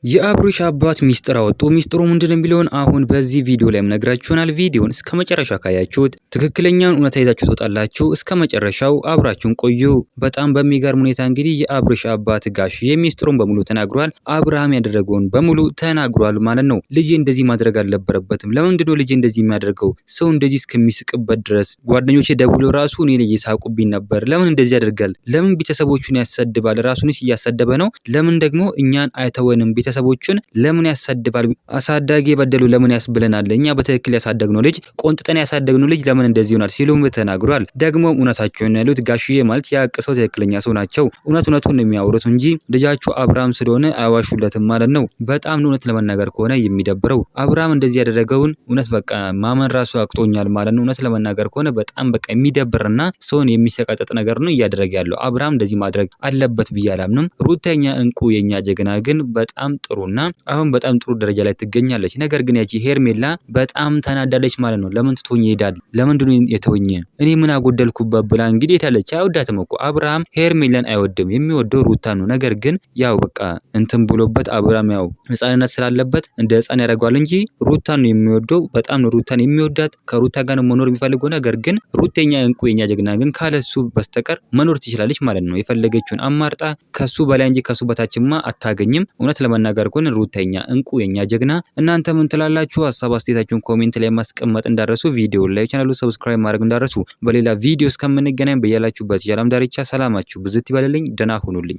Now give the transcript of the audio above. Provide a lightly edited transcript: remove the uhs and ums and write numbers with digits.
የአብርሽ አባት ሚስጥር አወጡ። ሚስጥሩ ምንድነው የሚለውን አሁን በዚህ ቪዲዮ ላይ ነግራችሁናል። ቪዲዮውን እስከ መጨረሻ ካያችሁት ትክክለኛውን እውነታ ይዛችሁ ትወጣላችሁ። እስከ መጨረሻው አብራችሁን ቆዩ። በጣም በሚገርም ሁኔታ እንግዲህ የአብርሽ አባት ጋሽዬ ሚስጥሩን በሙሉ ተናግሯል። አብርሃም ያደረገውን በሙሉ ተናግሯል ማለት ነው። ልጄ እንደዚህ ማድረግ አልነበረበትም። ለምንድነው ልጄ እንደዚህ የሚያደርገው? ሰው እንደዚህ እስከሚስቅበት ድረስ ጓደኞቼ ደውለው ራሱ እኔ ላይ እየሳቁብኝ ነበር። ለምን እንደዚህ ያደርጋል? ለምን ቤተሰቦቹን ያሰድባል? ራሱንስ እያሰደበ ነው። ለምን ደግሞ እኛን አይተወንም? ቤተሰቦቹን ለምን ያሳድባል? አሳዳጊ የበደሉ ለምን ያስብለናል? እኛ በትክክል ያሳደግነው ልጅ ቆንጥጠን ያሳደግነው ልጅ ለምን እንደዚህ ይሆናል ሲሉም ተናግሯል። ደግሞ እውነታቸውን ያሉት ጋሽዬ ማለት ያቀሰው ትክክለኛ ሰው ናቸው። እውነቱን ነው የሚያወሩት እንጂ ልጃቸው አብርሃም ስለሆነ አይዋሹለትም ማለት ነው። በጣም እውነት ለመናገር ከሆነ የሚደብረው አብርሃም እንደዚህ ያደረገውን እውነት በቃ ማመን ራሱ አቅቶኛል ማለት ነው። እውነት ለመናገር ከሆነ በጣም በቃ የሚደብርና ሰውን የሚሰቀጥጥ ነገር ነው እያደረገ ያለው። አብርሃም እንደዚህ ማድረግ አለበት ብዬ አላምንም። ሩተኛ እንቁ የኛ ጀግና ግን በጣም ጥሩና አሁን በጣም ጥሩ ደረጃ ላይ ትገኛለች። ነገር ግን ያቺ ሄርሜላ በጣም ተናዳለች ማለት ነው። ለምን ትቶኝ ይሄዳል? ለምንድነው የተወኝ? እኔ ምን አጎደልኩበት ብላ እንግዲህ ሄዳለች። አይወዳትም እኮ አብርሃም ሄርሜላን አይወድም። የሚወደው ሩታ ነው። ነገር ግን ያው በቃ እንትን ብሎበት አብርሃም ያው ህፃንነት ስላለበት እንደ ህፃን ያደርገዋል እንጂ ሩታን ነው የሚወደው። በጣም ነው ሩታን የሚወዳት። ከሩታ ጋር ነው መኖር የሚፈልገው። ነገር ግን ሩተኛ እንቁ የኛ ጀግና ግን ካለሱ በስተቀር መኖር ትችላለች ማለት ነው። የፈለገችውን አማርጣ ከሱ በላይ እንጂ ከሱ በታችማ አታገኝም። እውነት ለመናገር ከሆነ ሩተኛ እንቁ የኛ ጀግና። እናንተ ምን ትላላችሁ? ሀሳብ አስተያየታችሁን ኮሜንት ላይ ማስቀመጥ እንዳረሱ፣ ቪዲዮ ላይ ቻናሉ ሰብስክራይብ ማድረግ እንዳረሱ። በሌላ ቪዲዮ እስከምንገናኝ በያላችሁበት የዓለም ዳርቻ ሰላማችሁ ብዝት ይበልልኝ። ደህና ሁኑልኝ።